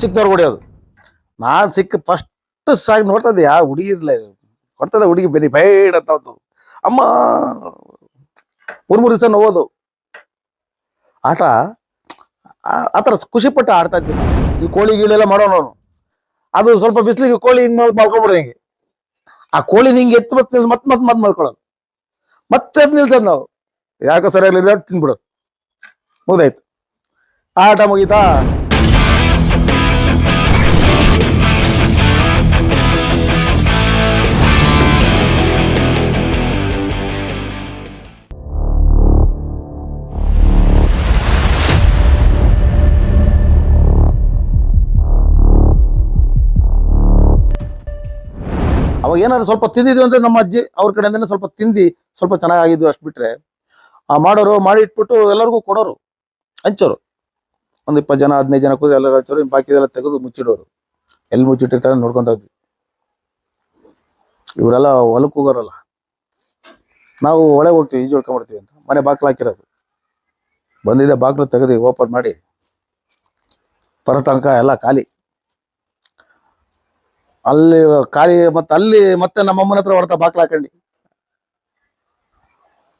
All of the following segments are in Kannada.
ಸಿಕ್ದವ್ರು ಹೊಡಿಯೋದು. ನಾನು ಸಿಕ್ಕ ಫಸ್ಟ್ ಸಾಗಿ ನೋಡ್ತಾ ಇದ್ದೆ ಯಾವ ಹುಡುಗಿ ಇರ್ಲ ಕೊಡ್ತದೆ ಹುಡುಗಿ ಬೆನಿ ಬೈಡ್ ಅಂತ ಅಮ್ಮ 3 ದಿವಸ ನೋವೋದು ಆಟ. ಆ ಥರ ಖುಷಿ ಪಟ್ಟು ಆಡ್ತಾ ಇದ್ವಿ. ಈ ಕೋಳಿ ಗೀಳೆಲ್ಲ ಮಾಡೋಣ ಅದು ಸ್ವಲ್ಪ ಬಿಸಿಲಿಗೆ ಕೋಳಿ ಹಿಂಗ್ ಮಲ್ಕೊಂಡ್ಬಿಡೋದು. ಹಿಂಗೆ ಆ ಕೋಳಿ ಹಿಂಗೆ ಎತ್ತು ಮತ್ತೆ ಮಲ್ಕೊಳ್ಳೋದು, ಮತ್ತೆ ನಿಲ್ಸೋದು ನಾವು. ಯಾಕೋ ಸರಿಯಾಗಲಿಲ್ಲ ತಿನ್ಬಿಡೋದು, ಮುಗ್ದಾಯ್ತು ಆಟ ಮುಗೀತಾ. ಅವಾಗ ಏನಾದ್ರು ಸ್ವಲ್ಪ ತಿಂದಿದ್ವಿ ಅಂದ್ರೆ ನಮ್ಮ ಅಜ್ಜಿ ಅವ್ರ ಕಡೆಯಿಂದನೇ ಸ್ವಲ್ಪ ತಿಂದು ಸ್ವಲ್ಪ ಚೆನ್ನಾಗಿದ್ವಿ. ಅಷ್ಟು ಬಿಟ್ರೆ ಆ ಮಾಡೋರು ಮಾಡಿ ಇಟ್ಬಿಟ್ಟು ಎಲ್ಲರಿಗೂ ಕೊಡೋರು, ಹಂಚೋರು. ಒಂದು 20 ಜನ 15 ಜನ ಕೂದಿ ಎಲ್ಲರೂ ಹಂಚೋರು. ಬಾಕಿದೆಲ್ಲ ತೆಗೆದು ಮುಚ್ಚಿಡೋರು. ಎಲ್ಲಿ ಮುಚ್ಚಿಟ್ಟಿರ್ತಾರೆ ನೋಡ್ಕೊಂತ ಇದ್ವಿ. ಇವರೆಲ್ಲ ಹೊಲಕ್ಕೆ ಹೋಗೋರಲ್ಲ, ನಾವು ಒಳಗೆ ಹೋಗ್ತೀವಿ ಈಜು ಹೊಡ್ಕೊಂಡ್ಬಿಡ್ತೀವಿ ಅಂತ. ಮನೆ ಬಾಕ್ಲು ಹಾಕಿರೋದು ಬಂದಿದೆ, ಬಾಕ್ಲು ತೆಗೆದು ಓಪನ್ ಮಾಡಿ ಬರೋ ಎಲ್ಲ ಖಾಲಿ. ಅಲ್ಲಿ ಖಾಲಿ ಮತ್ತೆ ನಮ್ಮಮ್ಮನ ಹತ್ರ ಹೊಡ್ತಾ ಬಾಕ್ಲು ಹಾಕೊಂಡು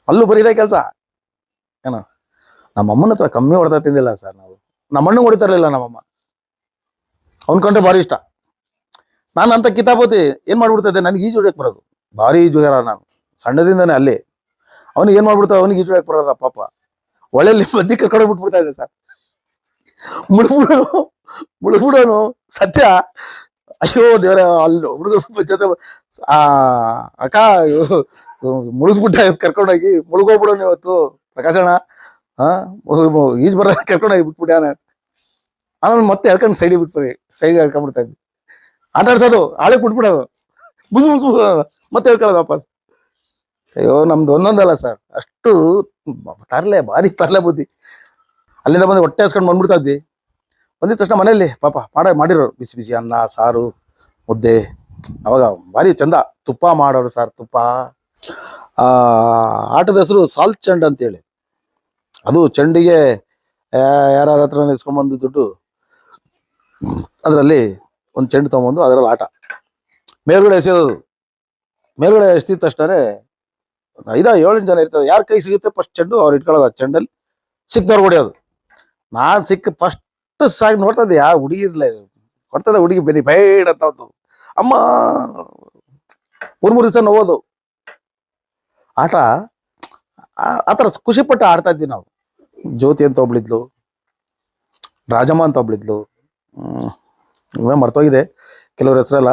ಅಲ್ಲೂ ಬರೀದೇ ಕೆಲಸ. ಏನೋ ನಮ್ಮಮ್ಮನ ಹತ್ರ ಕಮ್ಮಿ ಹೊಡ್ತಾ ತಿಂದಿಲ್ಲ ಸರ್ ನಾವು. ನಮ್ಮಣ್ಣ ಹೊಡಿತಾ ಇರಲಿಲ್ಲ ನಮ್ಮಮ್ಮ, ಅವ್ನ ಕಂಡ್ರೆ ಭಾರಿ ಇಷ್ಟ. ನಾನು ಅಂತ ಕಿತಾಪತಿ ಏನ್ ಮಾಡ್ಬಿಡ್ತಿದ್ದೆ, ನನಗೆ ಈಜು ಹೊಡಿಯಕ್ಕೆ ಬರೋದು, ಭಾರಿ ಈಜುಗಾರ ನಾನು ಸಣ್ಣದಿಂದಾನೆ. ಅಲ್ಲಿ ಅವನಿಗೆ ಏನ್ ಮಾಡ್ಬಿಡ್ತಾವ, ಅವನಿಗೆ ಈಜು ಹೊಡಿಯಕ್ಕೆ ಬರೋದ ಪಾಪ. ಒಳ್ಳೆಯಲ್ಲಿ ಮದ್ದಿ ಕರ್ಕೊಂಡು ಬಿಟ್ಬಿಡ್ತಾ ಇದ್ದೆ ಸರ್. ಮುಳುಗ್ಬಿಡೋನು ಸತ್ಯ. ಅಯ್ಯೋ ದೇವರ, ಅಲ್ಲಿ ಹುಡುಗರ ಜೊತೆ ಅಕ್ಕ ಮುಳುಗ್ಬಿಟ್ಟ ಕರ್ಕೊಂಡೋಗಿ ಮುಳುಗೋಗ್ಬಿಡೋನು ಇವತ್ತು ಪ್ರಕಾಶಣ್ಣ. ಈಜ್ ಬರ ಕರ್ಕೊಂಡೋಗಿ ಬಿಟ್ಬಿಟ್ಟಾನೆ. ಆಮೇಲೆ ಮತ್ತೆ ಹೇಳ್ಕೊಂಡು ಸೈಡಿಗೆ ಹೇಳ್ಕೊಂಡ್ಬಿಡ್ತಾ ಇದ್ವಿ. ಆಟ ಆಡ್ಸೋದು, ಆಳೆ ಬಿಟ್ಬಿಡೋದು, ಮುಸು ಮತ್ತೆ ಹೇಳ್ಕೊಳ್ಳೋದು ವಾಪಸ್. ಅಯ್ಯೋ ನಮ್ದು ಒಂದೊಂದಲ್ಲ ಸರ್, ಅಷ್ಟು ಭಾರಿ ತರ್ಲೆ ಬುದ್ಧಿ. ಅಲ್ಲಿಂದ ಬಂದು ಹೊಟ್ಟೆ ಹಸ್ಕೊಂಡು ಬಂದ್ಬಿಡ್ತಾ ಇದ್ವಿ. ಬಂದಿದ ತಕ್ಷಣ ಮನೆಯಲ್ಲಿ ಪಾಪ ಮಾಡಿರೋರು ಬಿಸಿ ಬಿಸಿ ಅನ್ನ ಸಾರು ಮುದ್ದೆ. ಅವಾಗ ಭಾರಿ ಚಂದ. ತುಪ್ಪ ಮಾಡೋರು ಸರ್, ತುಪ್ಪ. ಆಟದ ಹೆಸರು ಸಾಲ್ಟ್ ಚೆಂಡ್ ಅಂತೇಳಿ. ಅದು ಚೆಂಡಿಗೆ ಯಾರ ಹತ್ರ ಇಸ್ಕೊಂಡ್ಬಂದು ದುಡ್ಡು, ಅದರಲ್ಲಿ ಒಂದು ಚೆಂಡು ತೊಗೊಂಬಂದು ಅದರಲ್ಲಿ ಆಟ ಮೇಲ್ಗಡೆ ಎಸೆಯೋದು. ಮೇಲ್ಗಡೆ ಎಸ್ತಿದ ತಕ್ಷಣ 5-7 ಜನ ಇರ್ತದೆ. ಯಾರ ಕೈ ಸಿಗುತ್ತೆ ಫಸ್ಟ್ ಚೆಂಡು ಅವ್ರು ಇಟ್ಕೊಳ್ಳೋದು. ಆ ಚೆಂಡಲ್ಲಿ ಸಿಕ್ದವ್ರು ಹೊಡಿಯೋದು. ನಾನು ಸಿಕ್ಕ ಫಸ್ಟ್ ಸಾಗಿ ನೋಡ್ತಾ ಇದ್ದೆ ಯಾವ ಹುಡುಗಿ ಇರ್ಲ ಕೊಡ್ತದೆ ಹುಡುಗಿ ಬೆನಿ ಬೈಡ್ ಅಂತ ಅಮ್ಮ 3 ದಿವಸ ನೋವೋದು ಆಟ. ಆ ಥರ ಖುಷಿ ಪಟ್ಟು ಆಡ್ತಾ ಇದ್ವಿ ನಾವು. ಜ್ಯೋತಿ ಅಂತ ಒಬ್ಳಿದ್ಲು, ರಾಜಮ್ಮ ಅಂತ ಒಬ್ಳಿದ್ಲು, ಮರ್ತೋಗಿದೆ ಕೆಲವ್ರ ಹೆಸರೆಲ್ಲ.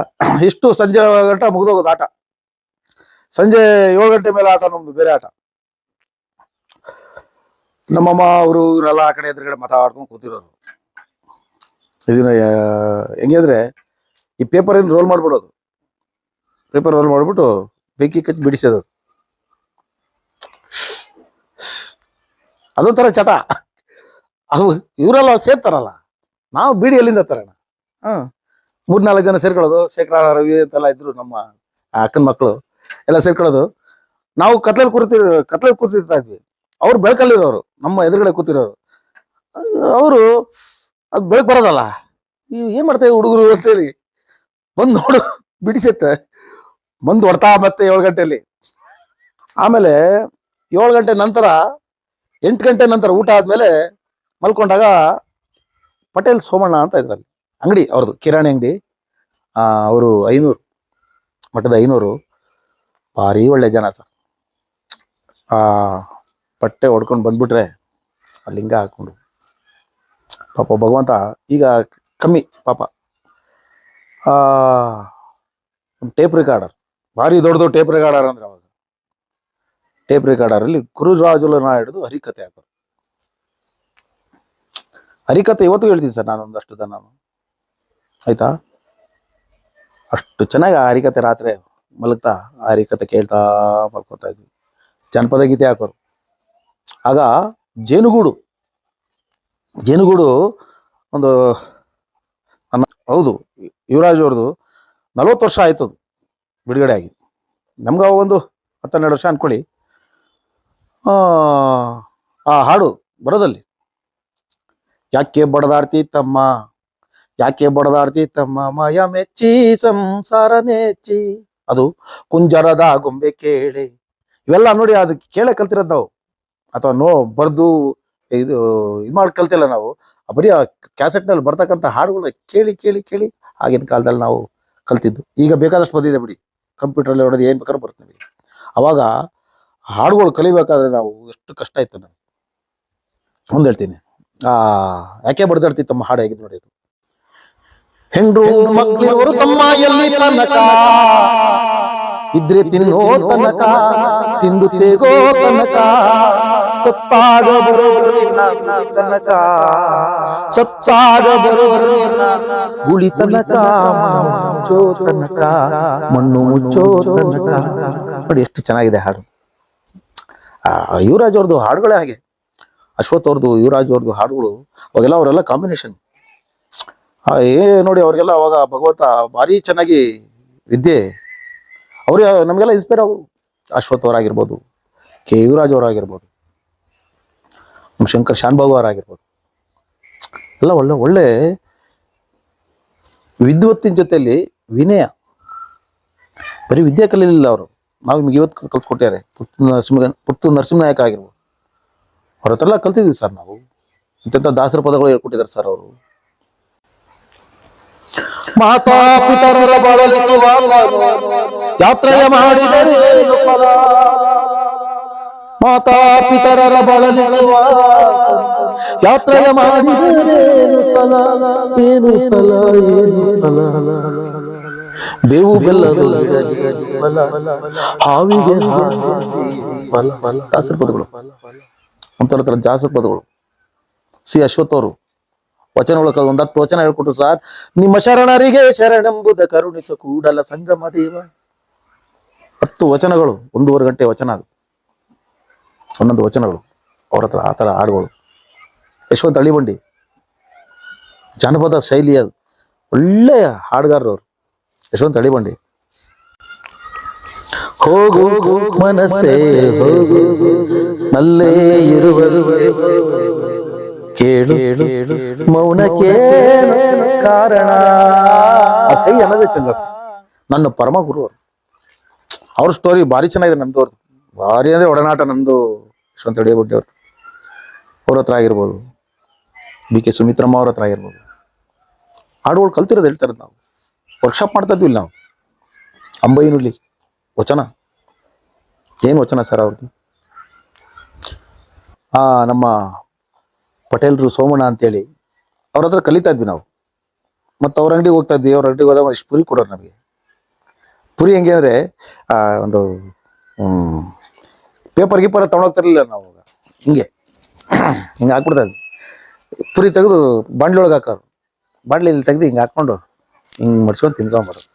ಇಷ್ಟು ಸಂಜೆ ಗಂಟೆ ಮುಗಿದೋಗೋದು ಆಟ. ಸಂಜೆ 7 ಗಂಟೆ ಮೇಲೆ ಆಟ ನಮ್ದು ಬೇರೆ ಆಟ. ನಮ್ಮಮ್ಮ ಅವರು ಇವರೆಲ್ಲ ಆ ಕಡೆ ಎದುರುಗಡೆ ಮಾತಾಡ್ಕೊಂಡು ಕೂತಿರೋರು. ಇದನ್ನ ಹೆಂಗೆ ಅಂದ್ರೆ ಈ ಪೇಪರ್ ಏನು ರೋಲ್ ಮಾಡ್ಬಿಡೋದು, ಪೇಪರ್ ರೋಲ್ ಮಾಡ್ಬಿಟ್ಟು ಬೆಂಕಿ ಕಚ್ಚಿ ಬಿಡಿಸೋದು. ಅದೊಂಥರ ಚಟ. ಅದು ಇವರೆಲ್ಲ ಸೇರ್ತಾರಲ್ಲ, ನಾವು ಬೀಡಿ ಎಲ್ಲಿಂದ ತರೋಣ. 3-4 ಜನ ಸೇರ್ಕೊಳ್ಳೋದು. ಶೇಖರ ರವಿ ಅಂತೆಲ್ಲ ಇದ್ರು ನಮ್ಮ ಅಕ್ಕನ ಮಕ್ಕಳು ಎಲ್ಲ ಸೇರ್ಕೊಳ್ಳೋದು. ನಾವು ಕತ್ಲಲ್ಲಿ ಕೂತಿರ್ತಾ ಇದ್ವಿ. ಅವ್ರು ಬೆಳಕಲ್ಲಿರೋರು, ನಮ್ಮ ಎದುರುಗಡೆ ಕೂತಿರೋರು. ಅವರು ಅದು ಬೆಳಕು ಬರೋದಲ್ಲ, ನೀವು ಏನ್ ಮಾಡ್ತೇವೆ ಹುಡುಗರು ಅಂತೇಳಿ ಬಂದು ನೋಡು ಬಿಡಿಸತ್ತೆ. ಬಂದು ಹೊಡ್ತಾ ಮತ್ತೆ 7 ಗಂಟೆಯಲ್ಲಿ. ಆಮೇಲೆ 7 ಗಂಟೆ ನಂತರ 8 ಗಂಟೆ ನಂತರ ಊಟ ಆದ್ಮೇಲೆ ಮಲ್ಕೊಂಡಾಗ ಪಟೇಲ್ ಸೋಮಣ್ಣ ಅಂತ ಇದ್ರಲ್ಲಿ ಅಂಗಡಿ, ಅವ್ರದ್ದು ಕಿರಾಣಿ ಅಂಗಡಿ. ಅವರು 500 ಮಠದ 500 ಭಾರಿ ಒಳ್ಳೆ ಜನ ಸರ್. ಬಟ್ಟೆ ಹೊಡ್ಕೊಂಡು ಬಂದ್ಬಿಟ್ರೆ ಅಲ್ಲಿ ಹಿಂಗ ಹಾಕೊಂಡು ಪಾಪ ಭಗವಂತ ಈಗ ಕಮ್ಮಿ ಪಾಪ. ಒಂದು ಟೇಪ್ ರೆಕಾರ್ಡರ್, ಭಾರಿ ದೊಡ್ಡದು ಟೇಪ್ ರೆಕಾರ್ಡರ್ ಅಂದ್ರೆ ಅವಾಗ. ಟೇಪ್ ರೆಕಾರ್ಡರಲ್ಲಿ ಗುರುರಾಜುಲು ನಾಯ್ಡುದು ಹರಿಕತೆ ಹಾಕೋರು. ಹರಿಕತೆ ಇವತ್ತು ಹೇಳ್ತೀನಿ ಸರ್ ನಾನು ಒಂದಷ್ಟು ನಾನು, ಆಯ್ತಾ. ಅಷ್ಟು ಚೆನ್ನಾಗಿ ಆ ಹರಿಕತೆ ರಾತ್ರಿ ಮಲಗ್ತಾ ಆ ಹರಿಕತೆ ಕೇಳ್ತಾ ಮಲ್ಕೋತಾ ಇದ್ವಿ. ಜನಪದ ಗೀತೆ ಹಾಕೋರು. ಆಗ ಜೇನುಗೂಡು ಒಂದು ಹೌದು ಯುವರಾಜ್ ಅವ್ರದ್ದು 40 ವರ್ಷ ಆಯ್ತು ಬಿಡುಗಡೆ ಆಗಿ. ನಮ್ಗೆ ಅವಾಗ ಒಂದು 12 ವರ್ಷ ಅನ್ಕೊಳ್ಳಿ. ಆ ಹಾಡು ಬರೋದಲ್ಲಿ, ಯಾಕೆ ಬಡದಾಡ್ತಿ ತಮ್ಮ ಯಾಕೆ ಬಡದಾಡ್ತಿ ತಮ್ಮ ಮಾಯ ಮೆಚ್ಚಿ ಸಂಸಾರ ನೆಚ್ಚಿ, ಅದು ಕುಂಜರದ ಗೊಂಬೆ ಕೇಳಿ. ಇವೆಲ್ಲ ನೋಡಿ ಅದು ಕೇಳೇ ಕಲ್ತಿರೋದು ನಾವು, ಅಥವಾ ಬರ್ದು ಇದು ಮಾಡಿ ಕಲ್ತಿಲ್ಲ ನಾವು. ಬರೀ ಆ ಕ್ಯಾಸೆಟ್ ನಲ್ಲಿ ಬರ್ತಕ್ಕಂಥ ಹಾಡುಗಳನ್ನ ಕೇಳಿ ಕೇಳಿ ಕೇಳಿ ಆಗಿನ ಕಾಲದಲ್ಲಿ ನಾವು ಕಲ್ತಿದ್ದು. ಈಗ ಬೇಕಾದಷ್ಟು ಬಂದಿದೆ ಬಿಡಿ, ಕಂಪ್ಯೂಟರ್ ಅಲ್ಲಿ ಹೊಡೆದು ಏನ್ ಬೇಕಾದ್ರೂ ಬರುತ್ತೆ ನಮಗೆ. ಅವಾಗ ಹಾಡುಗಳು ಕಲಿಬೇಕಾದ್ರೆ ನಾವು ಎಷ್ಟು ಕಷ್ಟ ಇತ್ತು. ನಾನು ಒಂದ್ ಹೇಳ್ತೀನಿ, ಯಾಕೆ ಬಡ್ದಾಡ್ತಿ ತಮ್ಮ ಹಾಡು ಹೇಗಿದ್ದು ನೋಡಿ. ಹೆಂಡ್ರು ಮಕ್ಕಳಿವರು ತಮ್ಮ ಎಲ್ಲಿ ತನಕ ಇದ್ರೆ ತಿನ್ನೋ ತನಕ, ತಿಂದು ತೇಗೋ ತನಕ, ಸತ್ತಾಗ ಬರೋರು ತನಕ, ಸತ್ತಾಗ ಬರೋರು ಗುಳಿ ತನಕ, ಮುಚ್ಚೋ ತನಕ, ಮಣ್ಣು ಮುಚ್ಚೋ ತನಕ. ನೋಡಿ ಎಷ್ಟು ಚೆನ್ನಾಗಿದೆ ಹಾಡು. ಯುವರಾಜ್ ಅವ್ರದ್ದು ಹಾಡುಗಳೇ ಹಾಗೆ. ಅಶ್ವಥ್ ಅವ್ರದ್ದು, ಯುವರಾಜ್ ಅವ್ರದ್ದು ಹಾಡುಗಳು ಅವಾಗೆಲ್ಲ ಅವರೆಲ್ಲ ಕಾಂಬಿನೇಷನ್. ನೋಡಿ ಅವ್ರಿಗೆಲ್ಲ ಅವಾಗ ಭಗವಂತ ಭಾರಿ ಚೆನ್ನಾಗಿ ವಿದ್ಯೆ, ಅವ್ರಿಗೆ ನಮಗೆಲ್ಲ ಇನ್ಸ್ಪೈರ್ ಅವರು. ಅಶ್ವಥ್ ಅವರಾಗಿರ್ಬೋದು, ಕೆ ಯುವರಾಜ್ ಅವರಾಗಿರ್ಬೋದು, ನಮ್ಮ ಶಂಕರ್ ಶಾನ್ಭಾಗು ಅವರಾಗಿರ್ಬೋದು, ಎಲ್ಲ ಒಳ್ಳೆ ಒಳ್ಳೆ ವಿದ್ವತ್ತಿನ ಜೊತೆಯಲ್ಲಿ ವಿನಯ. ಬರೀ ವಿದ್ಯೆ ಕಲೀಲಿಲ್ಲ ಅವರು, ನಾವು ನಿಮ್ಗೆ ಇವತ್ತು ಕಲ್ಸ್ಕೊಟ್ಟಿದ್ದಾರೆ. ಪುತ್ತೂರು ನರಸಿಂಹನಾಯಕ ಆಗಿರ್ಬೋದು, ಅವ್ರ ಹತ್ರ ಎಲ್ಲ ಕಲ್ತಿದ್ವಿ ಸರ್ ನಾವು. ಇಂಥ ದಾಸರ ಪದಗಳು ಹೇಳ್ಕೊಟ್ಟಿದ್ದಾರೆ ಸರ್ ಅವರು. ಮಾತಾ ಪಿತರರ ಬಳಲಿಸುವ ಯಾತ್ರೆಯ ಮಾಡಿದರೇನು ಫಲ, ಮಾತಾ ಪಿತರರ ಬಳಲಿಸುವ ಯಾತ್ರೆಯ ಮಾಡಿದರೇನು ಫಲ, ಏನು ಫಲ ಏನು ಫಲ, ಬೇವು ಬೆಲ್ಲದ ಹಾವಿಗೆ ಫಲ. ದಾಸರ ಪದಗಳು, ಒಂಥರ ದಾಸರ ಪದಗಳು. ಸಿ ಅಶ್ವಥ್ ಅವರು ವಚನಗಳು ಒಂದು 10 ವಚನ ಹೇಳ್ಕೊಟ್ರು ಸರ್. ನಿಮ್ಮ ಶರಣರಿಗೆ ಶರಣೆಂಬುದ ಕರುಣಿಸ ಕೂಡಲ ಸಂಗಮ ದೇವ. 10 ವಚನಗಳು, 1.5 ಗಂಟೆ ವಚನ, ಅದು 11 ವಚನಗಳು ಅವ್ರ ಹತ್ರ. ಆ ಥರ ಹಾಡುಗಳು. ಯಶವಂತ್ ಅಳಿಬಂಡಿ, ಜಾನಪದ ಶೈಲಿ, ಅದು ಒಳ್ಳೆಯ ಹಾಡುಗಾರರು ಅವರು, ಯಶವಂತ್ ಅಳಿಬಂಡಿ. ಹೋಗು ಮನಸ್ಸೇ ಹೋಗು, ನಲ್ಲೇ ಇರುವರು ಕೇಳು ಮೌನಕ್ಕೆ ಕಾರಣ. ಆ ಕೈ ಅನ್ನೋದೇ ಚಂದ. ನನ್ನ ಪರಮ ಗುರು ಅವರು, ಅವ್ರ ಸ್ಟೋರಿ ಭಾರಿ ಚೆನ್ನಾಗಿದೆ. ನಮ್ದು ಅವ್ರದ್ದು ಭಾರಿ ಅಂದ್ರೆ ಒಡನಾಟ ನಮ್ದು. ಯಶವಂತ ಅಳಿಗುಡ್ಡೆ ಅವ್ರದ್ದು, ಅವ್ರ ಹತ್ರ ಆಗಿರ್ಬೋದು, ಬಿ ಕೆ ಸುಮಿತ್ರಮ್ಮ ಅವ್ರ ಹತ್ರ ಆಗಿರ್ಬೋದು, ಹಾಡುಗಳು ಕಲ್ತಿರೋದು ಹೇಳ್ತಾರದು. ನಾವು ವರ್ಕ್ಶಾಪ್ ಮಾಡ್ತಾ ಇದ್ವಿ ನಾವು. ಅಂಬೈನುಲಿ ವಚನ, ಏನು ವಚನ ಸರ್ ಅವ್ರದ್ದು. ನಮ್ಮ ಪಟೇಲ್ರು ಸೋಮಣ್ಣ ಅಂತೇಳಿ ಅವ್ರ ಹತ್ರ ಕಲಿತಾ ಇದ್ವಿ ನಾವು. ಮತ್ತು ಅವ್ರ ಅಂಗಡಿಗೆ ಹೋಗ್ತಾ ಇದ್ವಿ. ಅವ್ರ ಅಂಗಡಿಗೆ ಹೋದಾಗ ಇಷ್ಟು ಪುರಿ ಕೊಡೋರು ನಮಗೆ. ಪುರಿ ಹೆಂಗೆ ಅಂದರೆ, ಒಂದು ಪೇಪರ್ ಗೀಪರ್ ತೊಗೊಂಡೋಗ್ತಿರ್ಲಿಲ್ಲ ನಾವು. ಹಿಂಗೆ ಹಿಂಗೆ ಹಾಕ್ಬಿಡ್ತಾ ಇದ್ವಿ. ಪುರಿ ತೆಗೆದು ಬಾಂಡ್ಲಿ ಒಳಗೆ ಹಾಕೋರು, ಬಾಂಡ್ಲಿಲ್ಲಿ ತೆಗೆದು ಹಿಂಗೆ ಹಾಕ್ಕೊಂಡು ಹಿಂಗೆ ಮಡ್ಸ್ಕೊಂಡು ತಿನ್ಕೊಂಬರೋದು.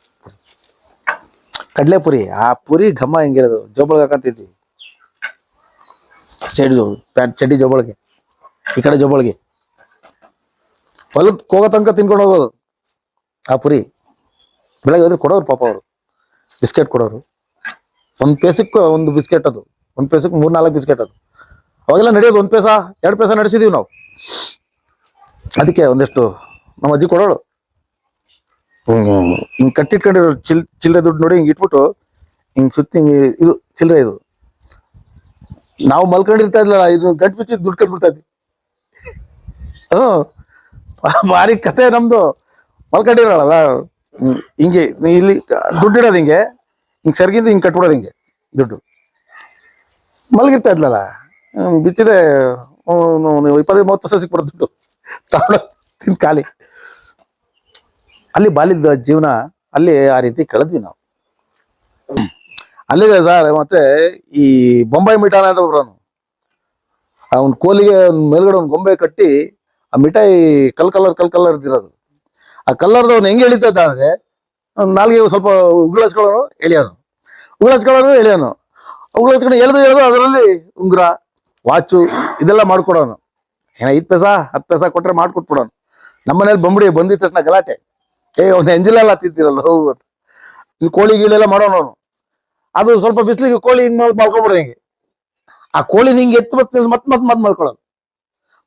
ಕಡಲೆ ಪುರಿ, ಆ ಪುರಿ ಘಮ ಹೆಂಗಿರೋದು. ಜೋಬೊಳಗೆ ಹಾಕಂತಿದ್ವಿ, ಸೈಡ್ದು ಪ್ಯಾಂಟ್ ಚಡ್ಡಿ ಜೋಬೊಳಗೆ, ಈ ಕಡೆ ಜೋಬೊಳಗೆ. ಹೊಲಕ್ಕೆ ಹೋಗೋ ತನಕ ತಿನ್ಕೊಂಡು ಹೋಗೋದು ಆ ಪುರಿ. ಬೆಳಗ್ಗೆ ಹೋದ್ರೆ ಕೊಡೋರು ಪಾಪ ಅವರು, ಬಿಸ್ಕೆಟ್ ಕೊಡೋರು. 1 ಪೈಸಕ್ಕೆ 1 ಬಿಸ್ಕೆಟ್, ಅದು 1 ಪೈಸಕ್ಕೆ 3-4 ಬಿಸ್ಕೆಟ್. ಅದು ಅವಾಗೆಲ್ಲ ನಡೆಯೋದು 1 ಪೈಸಾ 2 ಪೈಸಾ ನಡೆಸಿದೀವಿ ನಾವು. ಅದಕ್ಕೆ ಒಂದಷ್ಟು ನಮ್ಮ ಅಜ್ಜಿ ಕೊಡೋಳು. ಹಿಂಗೆ ಕಟ್ಟಿಟ್ಕೊಂಡಿರೋ ಚಿಲ್ಲರೆ ದುಡ್ಡು ನೋಡಿ, ಹಿಂಗೆ ಇಟ್ಬಿಟ್ಟು ಹಿಂಗೆ ಸುತ್ತಿ, ಇದು ಚಿಲ್ಲರೆ, ಇದು ನಾವು ಮಲ್ಕೊಂಡಿರ್ತಾ ಇದ್ಲಲ್ಲ, ಇದು ಗಂಟು ಬಿಚ್ಚಿ ದುಡ್ಡು ಕಟ್ಬಿಡ್ತಾ ಇದ್ವಿ. ಭಾರಿ ಕತೆ ನಮ್ದು. ಮಲ್ಕೊಂಡಿರೋಳಲ್ಲ, ಹಿಂಗೆ ಇಲ್ಲಿ ದುಡ್ಡು ಇಡೋದು, ಹಿಂಗೆ ಸೆರಗಿಂದ ಹಿಂಗೆ ಕಟ್ಬಿಡೋದು, ಹಿಂಗೆ ದುಡ್ಡು. ಮಲಗಿರ್ತಾ ಇದ್ಲಲ್ಲ, ಬಿತ್ತಿದೆ 20-30 ಪೈಸೆ ಸಿಕ್ಬಿಡೋದು ದುಡ್ಡು ತಗೊಂಡು ತಿಂದು ಖಾಲಿ. ಅಲ್ಲಿ ಬಾಲ್ಯದ ಜೀವನ ಅಲ್ಲಿ ಆ ರೀತಿ ಕಳೆದ್ವಿ ನಾವು. ಅಲ್ಲಿದೆ ಸರ್. ಮತ್ತೆ ಈ ಬೊಂಬಾಯಿ ಮಿಠಾನ ಅಂತ ಒಬ್ರನು, ಅವ್ನ ಕೋಲಿಗೆ ಮೇಲ್ಗಡೆ ಒಂದು ಗೊಂಬೆ ಕಟ್ಟಿ, ಆ ಮಿಠಾಯಿ ಕಲ್ ಕಲರ್ ಇದ್ದಿರೋದು. ಆ ಕಲ್ಲರ್ದು ಅವ್ನು ಹೆಂಗೆ ಎಳಿತಾ ಇದ್ದ ಅಂದ್ರೆ, ನಾಲ್ಗೆ ಸ್ವಲ್ಪ ಉಗುಳು ಹಚ್ಕೊಳ್ಳೋನು ಎಳಿಯೋನು, ಉಗುಳು ಹಚ್ಕೊಳ್ಳೋನು ಎಳಿಯೋನು, ಉಗುಳು ಹಚ್ಕೊಂಡು ಎಳೆದು ಅದರಲ್ಲಿ ಉಂಗುರ, ವಾಚು ಇದೆಲ್ಲ ಮಾಡ್ಕೊಡೋನು. 5 ಪೈಸಾ 10 ಪೈಸಾ ಕೊಟ್ರೆ ಮಾಡ್ಕೊಟ್ಬಿಡೋನು. ನಮ್ಮನೇಲಿ ಬಂಬಿಡಿ ಬಂದಿದ ತಕ್ಷಣ ಗಲಾಟೆ, ಅವ್ನು ಎಂಜಿಲೆಲ್ಲ ತಿಂತಿರಲ್ಲ ಹೋಗು ಅಂತ. ಇಲ್ಲಿ ಕೋಳಿ ಗೀಳೆಲ್ಲ ಮಾಡೋನು ಅವನು. ಅದು ಸ್ವಲ್ಪ ಬಿಸಿಲಿಗೆ ಕೋಳಿ ಹಿಂಗ್ ಮಲ್ಕೊಂಡ್ಬಿಡೋದು. ಹಿಂಗೆ ಆ ಕೋಳಿ ಹಿಂಗೆ ಎತ್ತು ಮತ್ ಮಲ್ಕೊಳ್ಳೋದು,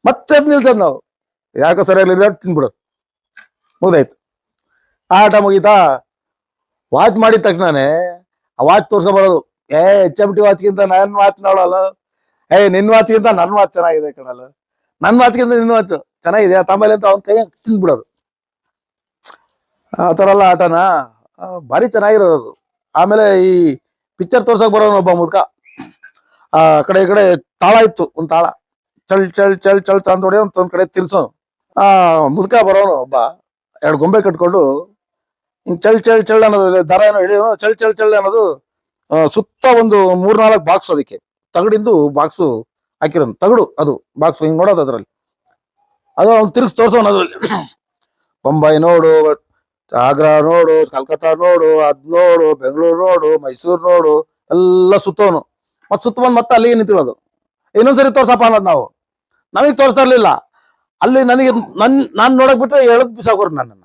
ಮತ್ತೆ ನಿಲ್ಸೋದು ನಾವು. ಯಾಕೋ ಸರಿಯಾಗಿಲ್ಲ ತಿನ್ಬಿಡೋದು. ಮುಗ್ದಾಯ್ತು. ಆ ಆಟ ಮುಗೀತಾ, ವಾಚ್ ಮಾಡಿದ ತಕ್ಷಣನೇ ಆ ವಾಚ್ ತೋರ್ಸ್ಕೊಂಬರೋದು. HMT ವಾಚ್ಗಿಂತ ನನ್ನ ವಾಚ್ ನೋಡಲ್ಲ, ನಿನ್ ವಾಚ್ಗಿಂತ ನನ್ನ ವಾಚ್ ಚೆನ್ನಾಗಿದೆ ಕಣಲ್ಲ, ನನ್ನ ವಾಚ್ಗಿಂತ ನಿನ್ನ ವಾಚ್ ಚೆನ್ನಾಗಿದೆ ತಮ್ಮಲ್ಲಿ ಅಂತ ಅವ್ನ ಕೈ ತಿಂದ್ಬಿಡೋದು. ಆ ಥರ ಎಲ್ಲ ಆಟನ ಭಾರಿ ಚೆನ್ನಾಗಿರೋದು ಅದು. ಆಮೇಲೆ ಈ ಪಿಕ್ಚರ್ ತೋರ್ಸಕ್ ಬರೋನು ಒಬ್ಬ ಮುದ್ಕ, ಆ ಕಡೆ ಈ ಕಡೆ ತಾಳ ಇತ್ತು, ಒಂದ್ ತಾಳ ಚಳ್ ಚಳ್ ಚಳ್ ಚಳ್ ತಂದ್ ಹೊಡಿ ಒಂದ್ ಕಡೆ ತಿರ್ಸೋನು. ಆ ಮುದ್ಕ ಬರೋನು ಒಬ್ಬ, 2 ಗೊಂಬೆ ಕಟ್ಕೊಂಡು ಹಿಂಗ್ ಚಳ್ ಚಳ್ ಚಳ್ ಅನ್ನೋದು, ದರ ಏನೋ ಹಿಡಿಯೋನು, ಚಳ್ ಚಳ್ ಚಳ್ ಅನ್ನೋದು. ಸುತ್ತ ಒಂದು 3-4 ಬಾಕ್ಸ್, ಅದಕ್ಕೆ ತಗಡಿಂದು ಬಾಕ್ಸು ಹಾಕಿರೋನು, ತಗಡು ಅದು ಬಾಕ್ಸ್, ಹಿಂಗ್ ನೋಡೋದು ಅದ್ರಲ್ಲಿ. ಅದು ಅವ್ನು ತಿರ್ಗಿಸ್ ತೋರ್ಸೋನು ಅದ್ರಲ್ಲಿ. ಬೊಂಬೈ ನೋಡು, ಆಗ್ರಾ ನೋಡು, ಕಲ್ಕತ್ತಾ ನೋಡು, ಅದ್ ನೋಡು, ಬೆಂಗಳೂರು ನೋಡು, ಮೈಸೂರು ನೋಡು, ಎಲ್ಲ ಸುತ್ತೋನು. ಸುತ್ತ ಬಂದ್ ಮತ್ತೆ ಅಲ್ಲಿಗೆ ನಿಂತಿರೋದು. ಇನ್ನೊಂದ್ಸರಿ ತೋರ್ಸಪ್ಪ ಅನ್ನೋದು ನಾವು. ನಮಗ್ ತೋರಿಸ್ತಾ ಇರ್ಲಿಲ್ಲ. ಅಲ್ಲಿ ನನಗೆ ನಾನ್ ನೋಡಕ್ ಬಿಟ್ರೆ ಎಳದ್ ಬಿಸಾಕೋರು ನನ್ನನ್ನ.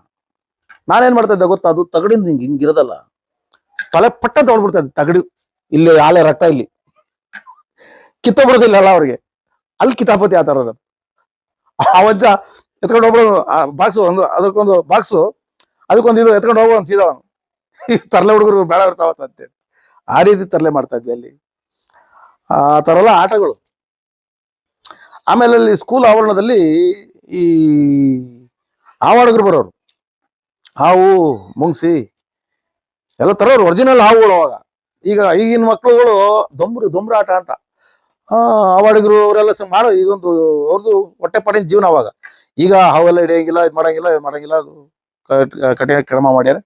ನಾನೇನ್ ಮಾಡ್ತಾ ಇದ್ದೆ ಗೊತ್ತಾ, ಅದು ತಗಡಿಂದ ಹಿಂಗಿರೋದಲ್ಲ, ತಲೆ ಪಟ್ಟ ತೊಗೊಳ್ಬಿಡ್ತಾ ತಗಡು, ಇಲ್ಲಿ ಆಲೆ ರಕ್ತ ಇಲ್ಲಿ ಕಿತ್ತೋಗ್ಬಿಡೋದಿಲ್ಲ ಅವ್ರಿಗೆ, ಅಲ್ಲಿ ಕಿತಾಪತಿ ಆತರ ಅದು. ಆ ವಜ್ಜ ಎತ್ಕೊಂಡು ಹೋಗ್ಬಿಡೋನು ಬಾಕ್ಸು, ಅದಕ್ಕೊಂದು ಬಾಕ್ಸು, ಅದಕ್ಕೊಂದು ಇದು ಎತ್ಕೊಂಡು ಹೋಗೋನು ಸೀದಾ. ತರಲೆ ಹುಡುಗರು ಬೇಡ ಇರ್ತಾವತ್ತ ಅಂತೇಳಿ ಆ ರೀತಿ ತರಲೆ ಮಾಡ್ತಾ ಇದ್ವಿ ಅಲ್ಲಿ. ಆ ತರ ಎಲ್ಲ ಆಟಗಳು. ಆಮೇಲೆ ಅಲ್ಲಿ ಸ್ಕೂಲ್ ಆವರಣದಲ್ಲಿ ಈ ಹಾವಾಡುಗರು ಬರೋರು, ಹಾವು ಮುಂಗ್ಸಿ ಎಲ್ಲ ತರೋರು, ಒರಿಜಿನಲ್ ಹಾವುಗಳು ಅವಾಗ. ಈಗಿನ ಮಕ್ಳುಗಳು ದೊಂಬ್ರು ಆಟ ಅಂತ ಹಾವಾಡುಗರು ಅವರೆಲ್ಲ ಮಾಡೋ ಇದೊಂದು ಅವ್ರದ್ದು ಹೊಟ್ಟೆ ಪಾಡಿನ ಜೀವನ ಅವಾಗ. ಈಗ ಹಾವೆಲ್ಲ ಹಿಡಿಯಂಗಿಲ್ಲ, ಇದು ಮಾಡಂಗಿಲ್ಲ, ಅದು ಕಠಿಣ ಕ್ರಮ ಮಾಡ್ಯಾರ.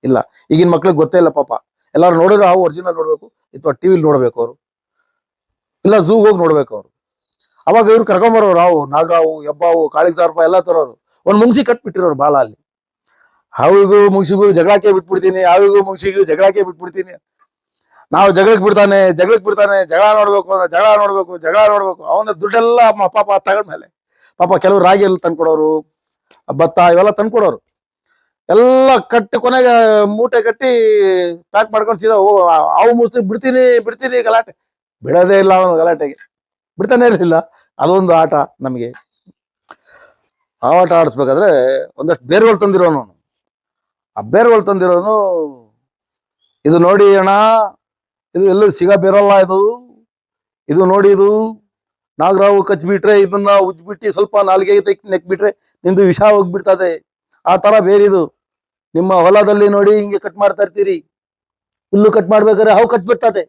ಇಲ್ಲ, ಈಗಿನ ಮಕ್ಳಿಗೆ ಗೊತ್ತೇ ಇಲ್ಲ ಪಾಪ. ಎಲ್ಲಾರು ನೋಡಿದ್ರೆ ಹಾವು ಒರಿಜಿನಲ್ ನೋಡ್ಬೇಕು, ಅಥವಾ ಟಿವಿಲಿ ನೋಡ್ಬೇಕು ಅವರು, ಇಲ್ಲ ಝೂಗ್ ಹೋಗಿ ನೋಡ್ಬೇಕು ಅವರು. ಅವಾಗ ಇವ್ರು ಕರ್ಕೊಂಬರೋರು ಹಾವು, ನಾಗರಾವು, ಹೆಬ್ಬಾವು, ಕಾಳಿಸಾರ್ಪ ಎಲ್ಲ ತರೋರು. ಒಂದ್ ಮುಂಗ್ಸಿ ಕಟ್ಬಿಟ್ಟಿರೋರು ಬಾಲ ಅಲ್ಲಿ. ಹಾವಿಗೂ ಮುಂಗ್ಸಿಗೂ ಜಗಳಕ್ಕೆ ಬಿಟ್ಬಿಡ್ತೀನಿ, ಹಾವಿಗೂ ಮುಂಗ್ಸಿಗೂ ಜಗಳಕ್ಕೆ ಬಿಟ್ಬಿಡ್ತೀನಿ. ನಾವು ಜಗಳಕ್ಕೆ ಬಿಡ್ತಾನೆ, ಜಗಳ ನೋಡ್ಬೇಕು. ಅವನ ದುಡ್ಡೆಲ್ಲ ಪಾಪ ತಗೊಂಡ್ಮೇಲೆ ಪಾಪ ಕೆಲವ್ರು ರಾಗಿ ಎಲ್ಲ ತಂದ್ಕೊಡೋರು, ಭತ್ತ ಇವೆಲ್ಲ ತಂದ್ಕೊಡೋರು. ಎಲ್ಲ ಕಟ್ಟಿ ಕೊನೆಗೆ ಮೂಟೆ ಕಟ್ಟಿ ಪ್ಯಾಕ್ ಮಾಡ್ಕೊಂಡು ಸೀದಾ ಹಾವು ಮುಸ್ತಿ ಬಿಡ್ತೀನಿ ಗಲಾಟೆ. ಬಿಡೋದೇ ಇಲ್ಲ ಅವನು, ಗಲಾಟೆಗೆ ಬಿಡ್ತಾನೆ ಇರಲಿಲ್ಲ. ಅದೊಂದು ಆಟ ನಮಗೆ. ಆ ಆಟ ಆಡಿಸ್ಬೇಕಾದ್ರೆ ಒಂದಷ್ಟು ಬೇರುಗಳು ತಂದಿರೋನು, ಆ ಬೇರುಗಳು ತಂದಿರೋನು, ಇದು ನೋಡಿ ಅಣ್ಣ, ಇದು ಎಲ್ಲೂ ಸಿಗಬೇರಲ್ಲ, ಇದು ನೋಡಿ, ಇದು ನಾಗರಾವು ಕಚ್ಬಿಟ್ರೆ, ಇದನ್ನ ಉಜ್ಬಿಟ್ಟು ಸ್ವಲ್ಪ ನಾಲ್ಗೆ ನೆಕ್ಬಿಟ್ರೆ ನಿಮ್ದು ವಿಷ ಹೋಗ್ಬಿಡ್ತದೆ. ಆ ತರ ಬೇರಿದು. ನಿಮ್ಮ ಹೊಲದಲ್ಲಿ ನೋಡಿ ಹಿಂಗೆ ಕಟ್ ಮಾಡ್ತಾ ಇರ್ತೀರಿ, ಹುಲ್ಲು ಕಟ್ ಮಾಡ್ಬೇಕಾದ್ರೆ ಹಾವು ಕಚ್ಬಿಡ್ತದೆ.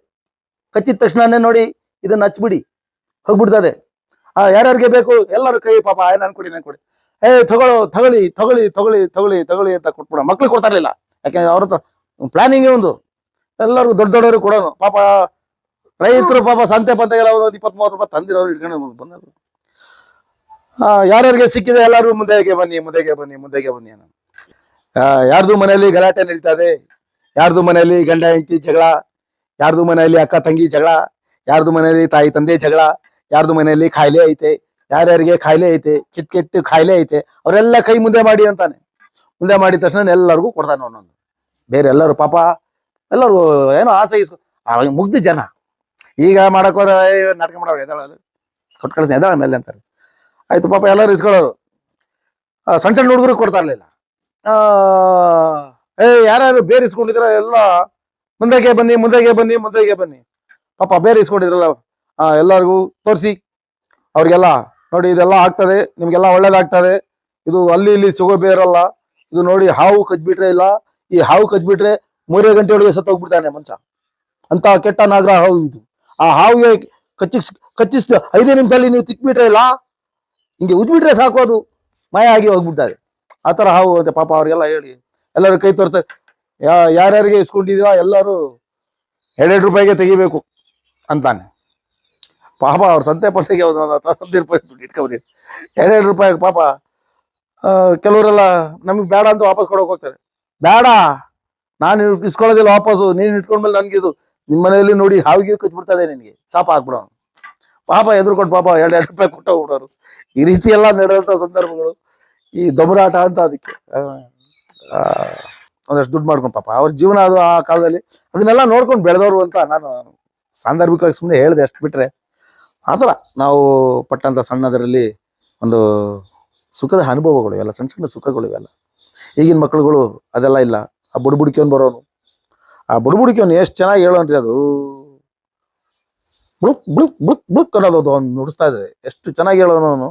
ಕಚ್ಚಿದ ತಕ್ಷಣನೇ ನೋಡಿ ಇದನ್ನ ಹಚ್ಬಿಡಿ, ಹೋಗ್ಬಿಡ್ತದೆ. ಯಾರ್ಯಾರಿಗೆ ಬೇಕು ಎಲ್ಲರೂ ಕೈ ಪಾಪ ನಾನು ಕೊಡಿ ತಗೊಳ್ಳಿ ಅಂತ ಕೊಟ್ಬಿಡ. ಮಕ್ಳಿಗೆ ಕೊಡ್ತಾ ಇರ್ಲಿಲ್ಲ, ಯಾಕೆಂದ್ರೆ ಅವ್ರ ಹತ್ರ ಪ್ಲಾನಿಂಗ್ ಒಂದು, ಎಲ್ಲರಿಗೂ ದೊಡ್ಡವ್ರಿಗೆ ಕೊಡೋನು. ಪಾಪ ರೈತರು ಪಾಪ ಸಂತೆ ಪಂತೆಗೆಲ್ಲ 20-30 ರೂಪಾಯಿ ತಂದಿರೋರು ಇಟ್ಕೊಂಡು ಬಂದರು. ಯಾರ್ಯಾರಿಗೆ ಸಿಕ್ಕಿದೆ ಎಲ್ಲರೂ ಮುಂದೆಗೆ ಬನ್ನಿ. ಯಾರ್ದು ಮನೆಯಲ್ಲಿ ಗಲಾಟೆ ನಡೀತದೆ, ಯಾರ್ದು ಮನೆಯಲ್ಲಿ ಗಂಡ ಹೆಂಡತಿ ಜಗಳ, ಯಾರ್ದು ಮನೆಯಲ್ಲಿ ಅಕ್ಕ ತಂಗಿ ಜಗಳ, ಯಾರ್ದು ಮನೆಯಲ್ಲಿ ತಾಯಿ ತಂದೆ ಜಗಳ, ಯಾರ್ದು ಮನೆಯಲ್ಲಿ ಕಾಯಿಲೆ ಐತೆ, ಯಾರ್ಯಾರಿಗೆ ಕಾಯಿಲೆ ಐತೆ, ಕೆಟ್ಟ ಕಾಯಿಲೆ ಐತೆ, ಅವರೆಲ್ಲ ಕೈ ಮುಂದೆ ಮಾಡಿ ಅಂತಾನೆ. ಮುಂದೆ ಮಾಡಿದ ತಕ್ಷಣ ಎಲ್ಲರಿಗೂ ಕೊಡ್ತಾನೆ ಒಂದೊಂದು. ಬೇರೆ ಎಲ್ಲರೂ ಪಾಪ ಎಲ್ಲರೂ ಏನೋ ಆಸೆ ಮುಗ್ದ ಜನ. ಈಗ ಮಾಡಕೋರ ನಾಟಕ ಮಾಡೋರು, ಎದಳೋದು ಕೊಟ್ಟು ಕಳಿಸ್ ಎದಳ ಮೇಲೆ ಅಂತಾರೆ. ಆಯ್ತು ಪಾಪ ಎಲ್ಲರೂ ಇಸ್ಕೊಳ್ಳೋರು. ಸಣ್ಣ ಹುಡುಗರಿಗೆ ಕೊಡ್ತಾ ಇರ್ಲಿಲ್ಲ. ಯಾರ್ಯಾರು ಬೇರೆ ಇಸ್ಕೊಂಡಿದ್ರ ಎಲ್ಲ ಮುಂದೆಗೆ ಬನ್ನಿ. ಪಾಪ ಬೇರೆ ಇಸ್ಕೊಂಡಿದ್ರಲ್ಲ ಎಲ್ಲರಿಗೂ ತೋರಿಸಿ ಅವ್ರಿಗೆಲ್ಲ ನೋಡಿ, ಇದೆಲ್ಲ ಆಗ್ತದೆ, ನಿಮ್ಗೆಲ್ಲ ಒಳ್ಳೇದಾಗ್ತದೆ, ಇದು ಅಲ್ಲಿ ಇಲ್ಲಿ ಸಿಗೋ ಬೇರಲ್ಲ, ಇದು ನೋಡಿ ಹಾವು ಕಚ್ಬಿಟ್ರೆ ಇಲ್ಲ, ಈ ಹಾವು ಕಚ್ಬಿಟ್ರೆ 3 ಗಂಟೆ ಒಳಗೆ ಸತ್ತೋಗ್ಬಿಡ್ತಾನೆ ಮನುಷ್ಯ ಅಂತ ಕೆಟ್ಟ ನಾಗರ ಹಾವು ಇದು. ಆ ಹಾವಿಗೆ ಕಚ್ಚಿಸ್ 5 ನಿಮಿಷದಲ್ಲಿ ನೀವು ತಿಕ್ಬಿಟ್ರೆ ಇಲ್ಲ, ಹಿಂಗೆ ಉಜ್ಬಿಟ್ರೆ ಸಾಕು, ಅದು ಮಾಯ ಆಗಿ ಹೋಗ್ಬಿಡ್ತಾರೆ. ಆ ಥರ ಹಾವು ಅಂತೆ. ಪಾಪ ಅವ್ರಿಗೆಲ್ಲ ಹೇಳಿ ಎಲ್ಲರೂ ಕೈ ತೋರ್ತಾರೆ. ಯಾರ್ಯಾರಿಗೆ ಇಸ್ಕೊಂಡಿದೀರ ಎಲ್ಲರೂ 2 ರೂಪಾಯಿಗೆ ತೆಗಿಬೇಕು ಅಂತಾನೆ. ಪಾಪ ಅವ್ರ ಸಂತೆ ಪಂತೆಗೆ 10 ರೂಪಾಯಿ ದುಡ್ಡು ಇಟ್ಕೊಬರಿ, 2 ರೂಪಾಯಿಗೆ ಪಾಪ. ಕೆಲವರೆಲ್ಲ ನಮಗೆ ಬೇಡ ಅಂತ ವಾಪಸ್ ಕೊಡೋಕೆ ಹೋಗ್ತಾರೆ. ಬೇಡ, ನಾನು ಇಸ್ಕೊಳ್ಳೋದಿಲ್ಲ ವಾಪಸ್ಸು, ನೀನು ಇಟ್ಕೊಂಡ್ಮೇಲೆ ನನ್ಗಿದು ನಿಮ್ಮ ಮನೆಯಲ್ಲಿ ನೋಡಿ ಹಾವಿಗೆ ಕಚ್ಬಿಡ್ತದೆ, ನಿನಗೆ ಸಾಪ ಹಾಕ್ಬಿಡೋ. ಪಾಪ ಎದುರ್ಕೊಂಡು ಪಾಪ 2 ರೂಪಾಯಿ ಕೊಟ್ಟೋಗ್ಬಿಡೋರು. ಈ ರೀತಿ ಎಲ್ಲ ನಡೆಯುವಂಥ ಸಂದರ್ಭಗಳು ಈ ದೊಂಬರಾಟ ಅಂತ. ಅದಕ್ಕೆ ಒಂದಷ್ಟು ದುಡ್ಡು ಮಾಡ್ಕೊಂಡು ಪಾಪ ಅವ್ರ ಜೀವನ ಅದು ಆ ಕಾಲದಲ್ಲಿ. ಅದನ್ನೆಲ್ಲ ನೋಡ್ಕೊಂಡು ಬೆಳೆದವರು ಅಂತ ನಾನು ಸಾಂದರ್ಭಿಕವಾಗಿ ಸುಮ್ಮನೆ ಹೇಳಿದೆ, ಅಷ್ಟು ಬಿಟ್ರೆ ಆ ಥರ ನಾವು ಪಟ್ಟಂಥ ಸಣ್ಣದರಲ್ಲಿ ಒಂದು ಸುಖದ ಅನುಭವಗಳು ಇವೆಲ್ಲ, ಸಣ್ಣ ಸುಖಗಳು ಇವೆಲ್ಲ. ಈಗಿನ ಮಕ್ಳುಗಳು ಅದೆಲ್ಲ ಇಲ್ಲ. ಆ ಬುಡ್ಬುಡಿಕೆವ್ನು ಬರೋನು, ಆ ಬುಡ್ಬುಡಿಕೆವ್ನು ಎಷ್ಟು ಚೆನ್ನಾಗಿ ಹೇಳೋನ್ರಿ, ಅದು ಬುಳುಕ್ ಬುಳುಕ್ ಬುಳುಕ್ ಬುಳುಕ್ ಅನ್ನೋದು, ಅದು ಅವ್ನು ನುಡಿಸ್ತಾ ಇದ್ರೆ ಎಷ್ಟು ಚೆನ್ನಾಗಿ ಹೇಳೋನು ಅವನು.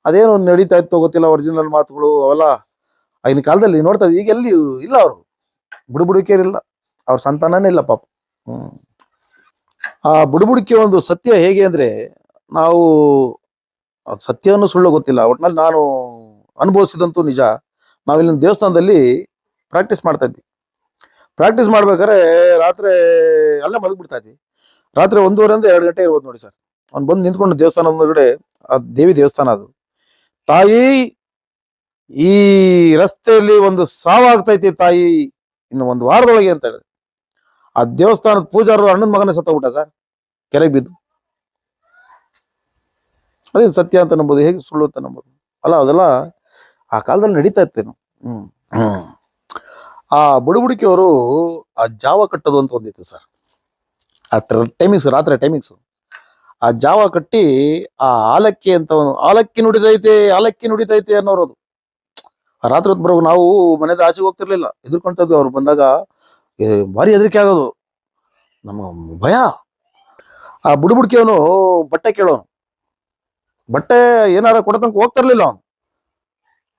ಅದೇನು ನಡೀತಾ ಇತ್ತು ಗೊತ್ತಿಲ್ಲ, ಒರಿಜಿನಲ್ ಮಾತುಗಳು ಅವೆಲ್ಲ ಆಗಿನ ಕಾಲದಲ್ಲಿ ನೋಡ್ತಾ ಇದ್ವಿ. ಈಗ ಎಲ್ಲಿ ಇಲ್ಲ, ಅವರು ಬುಡುಬುಡಿಕೆಯರಿಲ್ಲ, ಅವ್ರ ಸಂತಾನನೇ ಇಲ್ಲ ಪಾಪ. ಆ ಬುಡುಬುಡಿಕೆ ಒಂದು ಸತ್ಯ ಹೇಗೆ ಅಂದ್ರೆ, ನಾವು ಸತ್ಯವನ್ನು ಸುಳ್ಳು ಗೊತ್ತಿಲ್ಲ, ಒಟ್ನಲ್ಲಿ ನಾನು ಅನುಭವಿಸಿದಂತೂ ನಿಜ. ನಾವಿಲ್ಲಿ ದೇವಸ್ಥಾನದಲ್ಲಿ ಪ್ರಾಕ್ಟೀಸ್ ಮಾಡ್ತಾ ಇದ್ವಿ. ಪ್ರಾಕ್ಟೀಸ್ ಮಾಡ್ಬೇಕಾದ್ರೆ ರಾತ್ರಿ ಅಲ್ಲೇ ಮಲಗ್ಬಿಡ್ತಾ ಇದ್ವಿ. ರಾತ್ರಿ 1:30 2 ಗಂಟೆ ಇರ್ಬೋದು ನೋಡಿ ಸರ್. ಅವ್ನು ಬಂದು ನಿಂತ್ಕೊಂಡು ದೇವಸ್ಥಾನ ಮುಂದಗಡೆ, ಆ ದೇವಿ ದೇವಸ್ಥಾನ ಅದು, ತಾಯಿ ಈ ರಸ್ತೆಯಲ್ಲಿ ಒಂದು ಸಾವಾಗ್ತೈತಿ ತಾಯಿ, ಇನ್ನು ಒಂದು ವಾರದೊಳಗೆ ಅಂತ ಹೇಳಿದೆ. ಆ ದೇವಸ್ಥಾನದ ಪೂಜಾರರು ಅಣ್ಣನ ಮಗನೇ ಸತ್ತೋಗ್ಬಿಟ್ಟ ಸರ್, ಕೆರೆಗೆ ಬಿದ್ದು. ಅದೇ ಸತ್ಯ ಅಂತ ನಂಬೋದು, ಹೇಗೆ ಸುಳ್ಳು ಅಂತ ನಂಬೋದು ಅಲ್ಲ, ಅದೆಲ್ಲ ಆ ಕಾಲದಲ್ಲಿ ನಡೀತಾ ಇತ್ತೇನು. ಆ ಬುಡುಬುಡಿಕೆಯವರು ಆ ಜಾವ ಕಟ್ಟೋದು ಅಂತ ಒಂದಿತ್ತು ಸರ್. ಆ ಟೈಮಿಂಗ್ಸ್, ರಾತ್ರಿ ಟೈಮಿಂಗ್ಸ್, ಆ ಜಾವ ಕಟ್ಟಿ ಆ ಆಲಕ್ಕಿ ಅಂತ ಆಲಕ್ಕಿ ನುಡಿತೈತೆ ಅನ್ನೋರದು. ಆ ರಾತ್ರಿ ಹೊತ್ತು ಬರೋ, ನಾವು ಮನೆದ ಆಚೆಗೆ ಹೋಗ್ತಿರ್ಲಿಲ್ಲ, ಎದುರ್ಕೊಂತ ಇದ್ವಿ. ಅವ್ರು ಬಂದಾಗ ಭಾರಿ ಹೆದರಿಕೆ ಆಗೋದು, ನಮ್ಮ ಭಯ. ಆ ಬುಡುಬುಡಿಕೆಯವನು ಬಟ್ಟೆ ಕೇಳೋನು, ಬಟ್ಟೆ ಏನಾರ ಕೊಡತಂಕ ಹೋಗ್ತಿರ್ಲಿಲ್ಲ ಅವನು.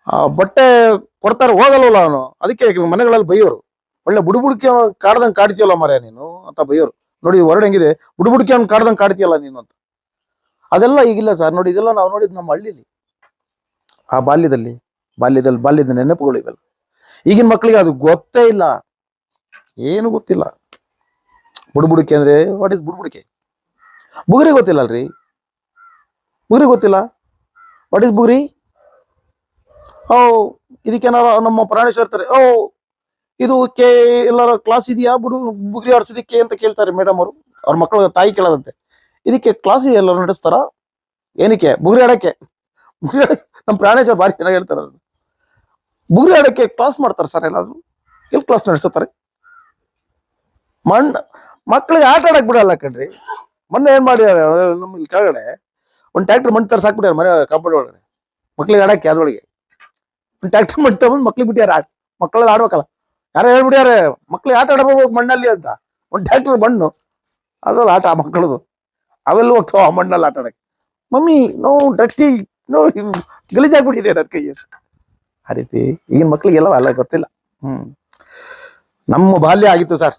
ಆ ಬಟ್ಟೆ ಕೊಡ್ತಾರೆ, ಹೋಗಲ್ವಲ್ಲ ಅವನು. ಅದಕ್ಕೆ ಮನೆಗಳಲ್ಲಿ ಬೈಯೋರು, ಒಳ್ಳೆ ಬುಡುಬುಡಿಕೆ ಕಾಡ್ದಂಗೆ ಕಾಡ್ತೀಯಲ್ಲ ಮರ್ಯ ನೀನು ಅಂತ ಬೈಯೋರು. ನೋಡಿ ಹೊರಡ್ ಹೆಂಗಿದೆ, ಬುಡುಬುಡಿಕೆ ಅವ್ನು ಕಾಡ್ದಂಗೆ ಕಾಡ್ತೀಯಲ್ಲ ನೀನು ಅಂತ. ಅದೆಲ್ಲ ಈಗಿಲ್ಲ ಸರ್. ನೋಡಿ, ಇದೆಲ್ಲ ನಾವು ನೋಡಿದ್ ನಮ್ಮ ಹಳ್ಳಿಲಿ, ಆ ಬಾಲ್ಯದ ನೆನಪುಗಳು ಇವೆಲ್ಲ. ಈಗಿನ ಮಕ್ಕಳಿಗೆ ಅದು ಗೊತ್ತೇ ಇಲ್ಲ, ಏನು ಗೊತ್ತಿಲ್ಲ. ಬುಡುಬುಡಿಕೆ ಅಂದ್ರೆ ವಾಟ್ ಇಸ್ ಬುಡುಬುಡಿಕೆ? ಬುಗುರಿ ಗೊತ್ತಿಲ್ಲ ಅಲ್ರಿ, ಬುಗುರಿ ಗೊತ್ತಿಲ್ಲ. ವಾಟ್ ಇಸ್ ಬುಗುರಿ? ಓ, ಇದಕ್ಕೇನಾರ ನಮ್ಮ ಪ್ರಾಣೇಶ್ ಇರ್ತಾರೆ, ಓ ಇದು ಎಲ್ಲಾರ ಕ್ಲಾಸ್ ಇದೆಯಾ ಬುಗುರಿ ಆಡ್ಸೋದಿಕ್ಕೆ ಅಂತ ಕೇಳ್ತಾರೆ ಮೇಡಮ್ ಅವರು. ಅವ್ರ ಮಕ್ಕಳ ತಾಯಿ ಕೇಳೋದಂತೆ, ಇದಕ್ಕೆ ಕ್ಲಾಸ್ ಎಲ್ಲರೂ ನಡೆಸ್ತಾರ, ಏನಕ್ಕೆ? ಬುಗುರಿ ಆಡಕ್ಕೆ. ನಮ್ಮ ಪ್ರಾಣೇಶ್ ಭಾರಿ ಚೆನ್ನಾಗಿ ಹೇಳ್ತಾರೆ, ಅದನ್ನು ಬುಗುರಿ ಆಡಕ್ಕೆ ಕ್ಲಾಸ್ ಮಾಡ್ತಾರೆ ಸರ್. ಎಲ್ಲಾದ್ರು ಎಲ್ಲಿ ಕ್ಲಾಸ್ ನಡೆಸ್ತಾರೆ? ಮಕ್ಕಳಿಗೆ ಆಟ ಆಡಕ್ ಬಿಡಲ್ಲ ಕಣ್ರಿ. ಮೊನ್ನೆ ಏನ್ ಮಾಡಿದಾರೆ ನಮ್ಮ ಇಲ್ಲಿ ಕೆಳಗಡೆ ಒಂದು ಟ್ರ್ಯಾಕ್ಟರ್ ಮಣ್ಣು ತರ್ಸಿ ಹಾಕ್ಬಿಟ್ಟಾರೆ ಮನೆ ಕಾಂಪೌಂಡ್ ಒಳಗಡೆ, ಮಕ್ಳಿಗೆ ಆಡಕ್ಕೆ. ಅದ್ರೊಳಗೆ ಒಂದು ಟ್ರ್ಯಾಕ್ಟರ್ ಮಣ್ಣು ತಗೊಂಡು ಮಕ್ಳಿಗೆ ಬಿಟ್ಟಾರ, ಮಕ್ಕಳೆಲ್ಲ ಆಡ್ಬೇಕಲ್ಲ. ಯಾರೋ ಹೇಳ್ಬಿಟ್ಟಾರೆ ಮಕ್ಳಿಗೆ ಆಟ ಆಡಬೇಕು ಮಣ್ಣಲ್ಲಿ ಅಂತ. ಒಂದು ಟ್ರ್ಯಾಕ್ಟರ್ ಮಣ್ಣು, ಅದ್ರಲ್ಲಿ ಆಟ ಮಕ್ಕಳದು, ಅವೆಲ್ಲ ಹೋಗ್ತಾವ ಆ ಮಣ್ಣಲ್ಲಿ ಆಟ ಆಡಕ್ಕೆ. ಮಮ್ಮಿ ನೋ ಡಟ್ಟಿ, ನೋ ಗಲೀಜಾಗ್ಬಿಟ್ಟಿದೆ ನನ್ನ ಕೈಯ. ಆ ರೀತಿ ಈಗಿನ ಮಕ್ಳಿಗೆಲ್ಲ ಅಲ್ಲ ಗೊತ್ತಿಲ್ಲ. ನಮ್ಮ ಬಾಲ್ಯ ಆಗಿತ್ತು ಸರ್.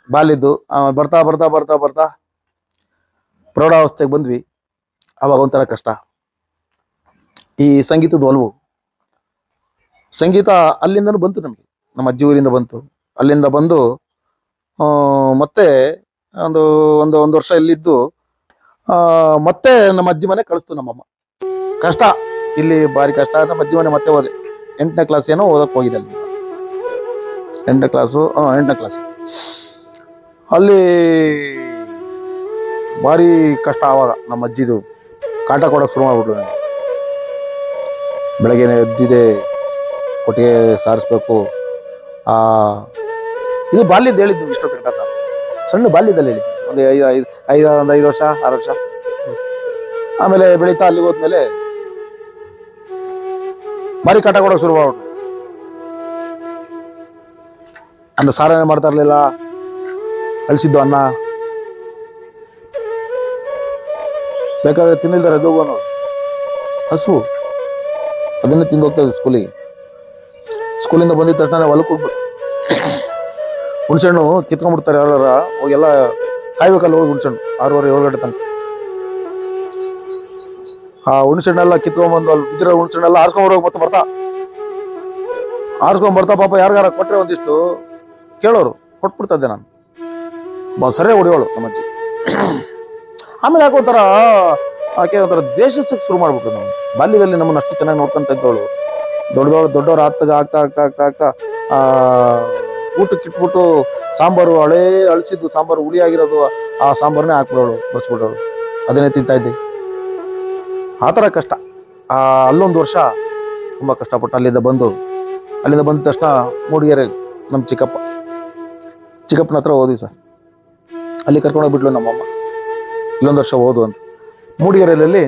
ಬಾಲ್ಯದ್ದು ಬರ್ತಾ ಬರ್ತಾ ಬರ್ತಾ ಬರ್ತಾ ಪ್ರೌಢಾವಸ್ಥೆಗೆ ಬಂದ್ವಿ. ಅವಾಗ ಒಂಥರ ಕಷ್ಟ. ಈ ಸಂಗೀತದ ಒಲವು, ಸಂಗೀತ ಅಲ್ಲಿಂದನೂ ಬಂತು ನಮಗೆ, ನಮ್ಮ ಅಜ್ಜಿ ಊರಿಂದ ಬಂತು. ಅಲ್ಲಿಂದ ಬಂದು ಮತ್ತೆ ಒಂದು ವರ್ಷ ಇಲ್ಲಿದ್ದು ಮತ್ತೆ ನಮ್ಮ ಅಜ್ಜಿ ಮನೆ ಕಳಿಸ್ತು ನಮ್ಮಮ್ಮ. ಕಷ್ಟ ಇಲ್ಲಿ ಭಾರಿ ಕಷ್ಟ. ನಮ್ಮ ಅಜ್ಜಿ ಮನೆ ಮತ್ತೆ ಹೋದೆ. 8ನೇ ಕ್ಲಾಸ್ ಏನೋ ಓದಕ್ಕೆ ಹೋಗಿದೆ ಅಲ್ಲಿ. 8ನೇ ಕ್ಲಾಸ್ ಅಲ್ಲಿ ಭಾರಿ ಕಷ್ಟ. ಆವಾಗ ನಮ್ಮ ಅಜ್ಜಿದು ಕಾಟ ಕೊಡೋಕೆ ಶುರು ಮಾಡ್ಬಿಟ್ರು ನನಗೆ. ಬೆಳಗ್ಗೆನೆ ಎದ್ದಿದೆ, ಕೊಟ್ಟಿಗೆ ಸಾರಿಸ್ಬೇಕು. ಇದು ಬಾಲ್ಯದ ಹೇಳಿದ್ದು, ಇಷ್ಟು ಕಟ್ಟ ಸಣ್ಣ ಬಾಲ್ಯದಲ್ಲಿ ಹೇಳಿದ್ದು. ಒಂದು 5 ವರ್ಷ 6 ವರ್ಷ. ಆಮೇಲೆ ಬೆಳೀತಾ ಅಲ್ಲಿಗೆ ಹೋದ್ಮೇಲೆ ಭಾರಿ ಕಾಟ ಕೊಡೋಕೆ ಶುರು ಮಾಡ್ಬಿಟ್ರು. ಅನ್ನ ಸಾರನೇ ಮಾಡ್ತಾ ಇರ್ಲಿಲ್ಲ, ಅಳಿಸಿದ್ದು ಅನ್ನ ಬೇಕಾದ್ರೆ ತಿನ್ನಿಲ್ದಾರೆ ಎದ್ದೋಗೋನು, ಹಸು ಅದನ್ನೇ ತಿಂದು ಹೋಗ್ತಾ ಇದ್ದೆ ಸ್ಕೂಲಿಗೆ. ಸ್ಕೂಲಿಂದ ಬಂದಿದ ತಕ್ಷಣ ಹೊಲಕ್ಕೆ ಹೋಗ್ಬೇಕು. ಹುಣ್ಸೆಹಣ್ಣು ಕಿತ್ಕೊಂಡ್ಬಿಡ್ತಾರೆ ಯಾರ, ಹೋಗೆಲ್ಲ ಕಾಯ್ಬೇಕಲ್ಲ ಹೋಗಿ ಹುಣ್ಸೆಹಣ್ಣು 6:30 7 ಗಂಟೆ ತನಕ. ಆ ಹುಣ್ಸೆಹಣ್ಣೆಲ್ಲ ಕಿತ್ಕೊಂಡ್ಬಂದು ಅಲ್ಲಿ ಬಿದ್ದಿರೋ ಹುಣ್ಸೆಹಣ್ಣೆಲ್ಲ ಆರ್ಸ್ಕೊಂಡ್ಬರೋಗಿ ಮತ್ತೆ ಆರ್ಸ್ಕೊಂಡ್ ಪಾಪ ಯಾರಿಗಾರ ಕೊಟ್ರೆ ಒಂದಿಷ್ಟು ಕೇಳೋರು, ಕೊಟ್ಬಿಡ್ತಾ ಇದ್ದೆ ನಾನು. ಸರಿಯಾಗಿ ಹೊಡಿಯೋಳು ನಮ್ಮ ಅಜ್ಜಿ. ಆಮೇಲೆ ಆಕೆ ಒಂಥರ ದ್ವೇಷಿಸಕ್ಕೆ ಶುರು ಮಾಡ್ಬಿಟ್ರು. ನಾವು ಬಾಲ್ಯದಲ್ಲಿ ನಮ್ಮನ್ನು ಅಷ್ಟು ಚೆನ್ನಾಗಿ ನೋಡ್ಕೊಂತ ಇದ್ದವಳು, ದೊಡ್ಡವ್ರ ಆಗ್ತಾ ಊಟಕ್ಕೆ ಇಟ್ಬಿಟ್ಟು ಸಾಂಬಾರು ಅಳಿಸಿದ್ದು ಸಾಂಬಾರು ಹುಳಿ ಆಗಿರೋದು, ಆ ಸಾಂಬಾರನ್ನೇ ಹಾಕ್ಬಿಡೋಳು, ಬಡಿಸ್ಬಿಡೋಳು, ಅದನ್ನೇ ತಿಂತಾ ಇದ್ದೆ. ಆ ಥರ ಕಷ್ಟ. ಅಲ್ಲೊಂದು ವರ್ಷ ತುಂಬ ಕಷ್ಟಪಟ್ಟು ಅಲ್ಲಿಂದ ಬಂದ ತಕ್ಷಣ ಮೂಡಿಗೆರೆಯಲ್ಲಿ ನಮ್ಮ ಚಿಕ್ಕಪ್ಪನ ಹತ್ರ ಹೋದ್ವಿ ಸರ್. ಅಲ್ಲಿ ಕರ್ಕೊಂಡೋಗ್ಬಿಟ್ಲು ನಮ್ಮಮ್ಮ, ಇಲ್ಲೊಂದು ವರ್ಷ ಓದು ಅಂತ. ಮೂಡಿಗೆರೆಯಲ್ಲಿ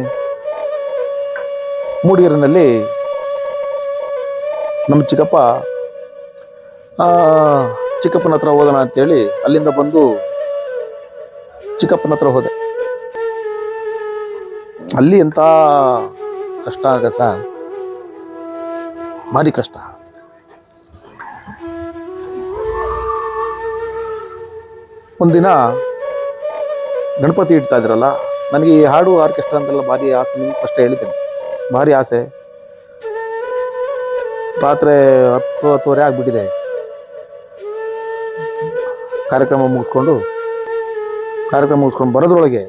ನಮ್ಮ ಚಿಕ್ಕಪ್ಪ ಚಿಕ್ಕಪ್ಪನ ಹತ್ರ ಹೋಗೋಣ ಅಂತೇಳಿ ಅಲ್ಲಿಂದ ಬಂದು ಚಿಕ್ಕಪ್ಪನ ಹತ್ರ ಹೋದೆ. ಅಲ್ಲಿ ಎಂತ ಕಷ್ಟ ಆಗ ಸರ್, ಭಾರಿ ಕಷ್ಟ. ಒಂದಿನ ಗಣಪತಿ ಇಡ್ತಾ ಇದ್ರಲ್ಲ, ನನಗೆ ಈ ಹಾಡು ಆರ್ಕೆಸ್ಟ್ರಾ ಅಂತೆಲ್ಲ ಭಾರಿ ಆಸೆ. ನಿಮ್ಗೆ ಫಸ್ಟ್ ಹೇಳಿದ್ದೇನೆ, ಭಾರಿ ಆಸೆ. ರಾತ್ರಿ 10-10:30 ಆಗಿಬಿಟ್ಟಿದೆ. ಕಾರ್ಯಕ್ರಮ ಮುಗಿಸ್ಕೊಂಡು ಬರೋದ್ರೊಳಗೆ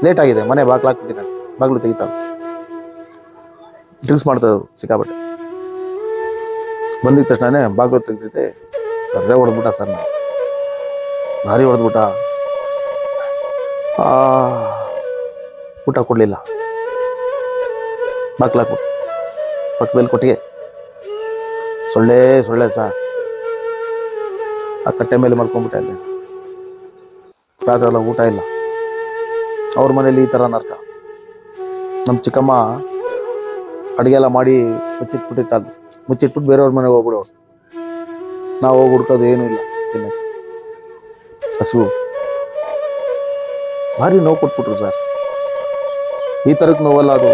ಲೇಟ್ ಆಗಿದೆ. ಮನೆ ಬಾಗ್ಲು ಹಾಕ್ಬಿಟ್ಟಿದ್ದಾನೆ, ಬಾಗ್ಲು ತೆಗಿತಾರೆ. ಡ್ರಿಂಕ್ಸ್ ಮಾಡ್ತಾ ಇದ್ರು ಸಿಕ್ಕಾಬಟ್ಟೆ. ಬಂದಿದ್ದ ತಕ್ಷಣನೇ ಬಾಗ್ಲು ತೆಗ್ದಿದ್ದೆ. ಸರ್ರೇ ಹೊಡೆದ್ಬಿಟ್ಟ ಸರ್, ನಾನು ಭಾರಿ ಹೊಡೆದ್ಬಿಟ್ಟ. ಊಟ ಕೊಡಲಿಲ್ಲ, ಬಾಗ್ಲಾಕ್ಬಿಟ್ಟು ಪಕ್ಕದಲ್ಲಿ ಕೊಟ್ಟಿಗೆ. ಸೊಳ್ಳೆ ಸರ್, ಆ ಕಟ್ಟೆ ಮೇಲೆ ಮಲ್ಕೊಂಡ್ಬಿಟ್ಟೆ. ಅಲ್ಲಿ ರಾತ್ರಿ ಎಲ್ಲ ಊಟ ಇಲ್ಲ. ಅವ್ರ ಮನೇಲಿ ಈ ಥರ ನರ್ಕ. ನಮ್ಮ ಚಿಕ್ಕಮ್ಮ ಅಡುಗೆ ಎಲ್ಲ ಮಾಡಿ ಮುಚ್ಚಿಟ್ಬಿಟ್ಟು ಬೇರೆಯವ್ರ ಮನೆಗೆ ಹೋಗ್ಬಿಡೋರು. ನಾವು ಹೋಗಿ ಹುಡ್ಕೋದು ಏನೂ ಇಲ್ಲ ತಿನ್ನಕ್ಕೆ. ಹಸಿವು ಭಾರಿ ನೋವು ಕೊಟ್ಬಿಟ್ರು ಸರ್. ಈ ಥರಕ್ಕೆ ನೋವಲ್ಲ ಅದು.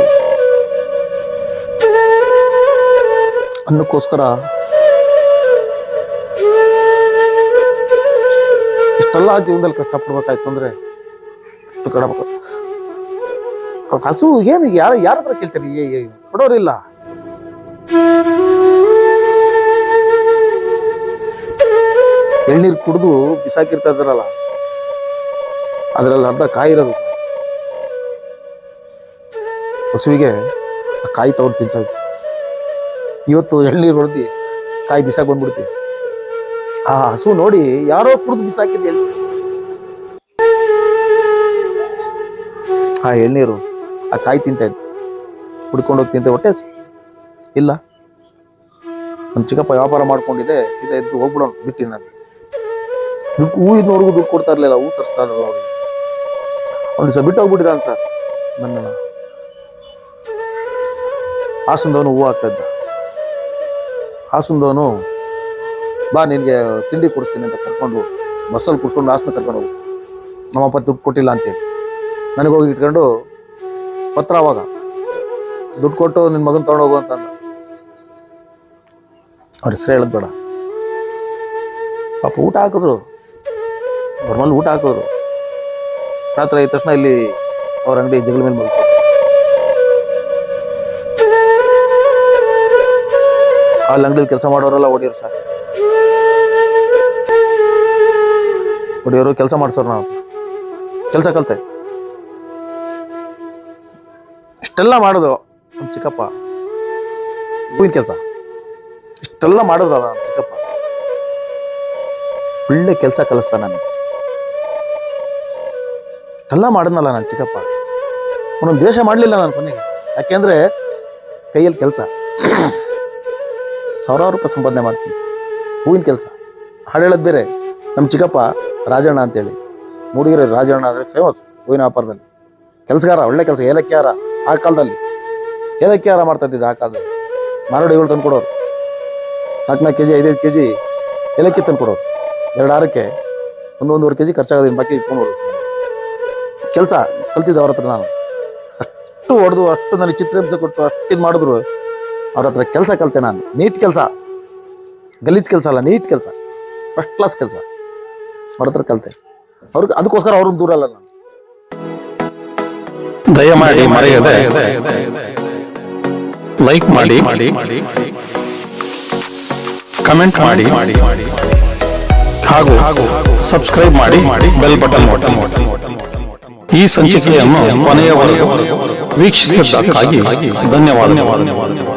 ಅನ್ನಕ್ಕೋಸ್ಕರ ಇಷ್ಟೆಲ್ಲ ಜೀವನದಲ್ಲಿ ಕಷ್ಟಪಡ್ಬೇಕಾಯ್ತು ಅಂದ್ರೆ ಕಡಬೇಕು. ಹಸು ಏನು ಯಾರ ಹತ್ರ ಕೇಳ್ತೀರಿ? ಕೊಡೋರಿಲ್ಲ. ಎಳ್ನೀರು ಕುಡಿದು ಬಿಸಾಕಿರ್ತಾ ಇದ್ದಾರಲ್ಲ, ಅದರಲ್ಲಿ ಅರ್ಧ ಕಾಯಿ ಇರೋದು ಸರ್. ಹಸುವಿಗೆ ಆ ಕಾಯಿ ತಗೊಂಡು ತಿಂತಾ ಇದ್ವಿ. ಇವತ್ತು ಎಳ್ನೀರು ಹೊಡೆದು ಕಾಯಿ ಬಿಸಾಕ್ ಬಂದ್ಬಿಡ್ತೀವಿ. ಆ ಹಸು ನೋಡಿ ಯಾರೋ ಕುಡಿದು ಬಿಸಾಕಿದ್ದು ಎಳ್ನೀರು. ಆ ಎಳ್ನೀರು ಆ ಕಾಯಿ ತಿಂತ ಇದ್ವಿ, ಹುಡ್ಕೊಂಡೋಗಿ ತಿಂತ. ಹೊಟ್ಟೆ ಇಲ್ಲ. ನಮ್ಮ ಚಿಕ್ಕಪ್ಪ ವ್ಯಾಪಾರ ಮಾಡ್ಕೊಂಡಿದ್ದೆ, ಸೀದಾ ಎದ್ದು ಹೋಗ್ಬಿಡೋಣ ಬಿಟ್ಟು. ನಾನು ಹೂವಿನವ್ರಿಗೂ ದುಡ್ಡು ಕೊಡ್ತಾ ಇರ್ಲಿಲ್ಲ, ಹೂ ತರಿಸ್ತಾ ಇರಲ್ಲ ಅವ್ರಿಗೆ. ಒಂದು ದಿವಸ ಬಿಟ್ಟು ಹೋಗ್ಬಿಟ್ಟಿದ್ದಾನೆ ಸರ್ ನನ್ನನ್ನು. ಹಾಸನದವನು ಹೂ ಹಾಕ್ತಾ ಇದ್ದ. ಹಾಸನದವನು ಬಾ ನಿನಗೆ ತಿಂಡಿ ಕೊಡಿಸ್ತೀನಿ ಅಂತ ಕರ್ಕೊಂಡು ಬಸ್ಸಲ್ಲಿ ಕೂರಿಸ್ಕೊಂಡು ಹಾಸನ ಕರ್ಕೊಂಡು ಹೋಗಿ. ನಮ್ಮಪ್ಪ ದುಡ್ಡು ಕೊಟ್ಟಿಲ್ಲ ಅಂತೇಳಿ ನನಗೋಗಿ ಇಟ್ಕೊಂಡು ಪತ್ರ. ಅವಾಗ ದುಡ್ಡು ಕೊಟ್ಟು ನಿನ್ನ ಮಗನ ತೊಗೊಂಡೋಗು ಅಂತಂದ. ಅವ್ರ ಹೆಸರು ಹೇಳೋದು ಬೇಡ. ಪಾಪ ಊಟ ಹಾಕಿದ್ರು, ಅವ್ರ ಮೇಲೆ ಊಟ ಹಾಕಿದ್ರು. ರಾತ್ರಿ ಆದ ತಕ್ಷಣ ಇಲ್ಲಿ ಅವ್ರ ಅಂಗಡಿ ಜಗಳ ಮೇಲೆ ಮಲಗಿದ್ರು. ಅಲ್ಲಿ ಅಂಗಡಿಯಲ್ಲಿ ಕೆಲಸ ಮಾಡೋರೆಲ್ಲ ಹೊಡಿಯೋರು ಸರ್, ಹೊಡಿಯೋರು, ಕೆಲಸ ಮಾಡಿಸೋರು. ನಾವು ಕೆಲಸ ಕಲಿತೆ. ಇಷ್ಟೆಲ್ಲ ಮಾಡೋದು ನಮ್ಮ ಚಿಕ್ಕಪ್ಪ. ಹೂವಿನ ಕೆಲಸ ಇಷ್ಟೆಲ್ಲ ಮಾಡೋದಲ್ಲ ನಮ್ಮ ಚಿಕ್ಕಪ್ಪ. ಒಳ್ಳೆ ಕೆಲಸ ಕಲಿಸ್ತಾನೆ ನನಗೆ. ಇಷ್ಟೆಲ್ಲ ಮಾಡಿದ್ನಲ್ಲ ನನ್ನ ಚಿಕ್ಕಪ್ಪ. ಒಂದೊಂದು ದ್ವೇಷ ಮಾಡಲಿಲ್ಲ ನಾನು ಕೊನೆಗೆ. ಯಾಕೆಂದ್ರೆ ಕೈಯಲ್ಲಿ ಕೆಲಸ. 1000 ರೂಪಾಯಿ ಸಂಪಾದನೆ ಮಾಡ್ತೀನಿ. ಹೂವಿನ ಕೆಲಸ. ಹಾಡು ಹೇಳೋದು ಬೇರೆ. ನಮ್ಮ ಚಿಕ್ಕಪ್ಪ ರಾಜಣ್ಣ ಅಂತೇಳಿ, ಮೂಡಿಗೆರೆ ರಾಜಣ್ಣ ಅಂದರೆ ಫೇಮಸ್ ಹೂವಿನ ವ್ಯಾಪಾರದಲ್ಲಿ. ಕೆಲಸಗಾರ, ಒಳ್ಳೆ ಕೆಲಸ. ಏಲಕ್ಕಿ ಹಾರ ಆ ಕಾಲದಲ್ಲಿ ಏಲಕ್ಕಿ ಹಾರ ಮಾಡ್ತಾ ಇದ್ದಿದ್ದು ಆ ಕಾಲದಲ್ಲಿ. ಮಾರೋಡಿಗಳು ತಂದು ಕೊಡೋರು. 4 ಕೆಜಿ 5 ಕೆಜಿ ಏಲಕ್ಕಿ ತಂದು ಕೊಡೋರು. 2 ಹಾರಕ್ಕೆ 1-1.5 ಕೆಜಿ ಖರ್ಚಾಗೋದು. ಬಾಕಿ ಇಟ್ಕೊಂಡು ಕೆಲಸ ಕಲ್ತಿದ್ದೆ ಅವ್ರ ಹತ್ರ. ನಾನು ಅಷ್ಟು ಹೊಡೆದು, ಅಷ್ಟು ನನಗೆ ಚಿತ್ರಹಿಂಸೆ ಕೊಟ್ಟು, ಅಷ್ಟು ಇದು ಮಾಡಿದ್ರು ಅವ್ರ ಹತ್ರ ಕೆಲಸ ಕಲಿತೆ ನಾನು. ನೀಟ್ ಕೆಲಸ, ಗಲೀಜ್ ಕೆಲಸ ಅಲ್ಲ, ನೀಟ್ ಕೆಲಸ, ಫಸ್ಟ್ ಕ್ಲಾಸ್ ಕೆಲಸ ಅವ್ರ ಹತ್ರ ಕಲಿತೆ. ಅವ್ರಿಗೆ ಅದಕ್ಕೋಸ್ಕರ ಅವ್ರನ್ನ ದೂರ ಅಲ್ಲ ನಾನು. ದಯಮಾಡಿ ಮರೆಯದೆ ಲೈಕ್ ಮಾಡಿ, ಕಮೆಂಟ್ ಮಾಡಿ ಹಾಗೂ ಸಬ್ಸ್ಕ್ರೈಬ್ ಮಾಡಿ, ಬೆಲ್ ಬಟನ್ ಒತ್ತಿ. ಈ ಸಂಚಿಕೆಯನ್ನು ಕೊನೆಯವರೆಗೂ ವೀಕ್ಷಿಸಿದ್ದಕ್ಕಾಗಿ ಧನ್ಯವಾದಗಳು.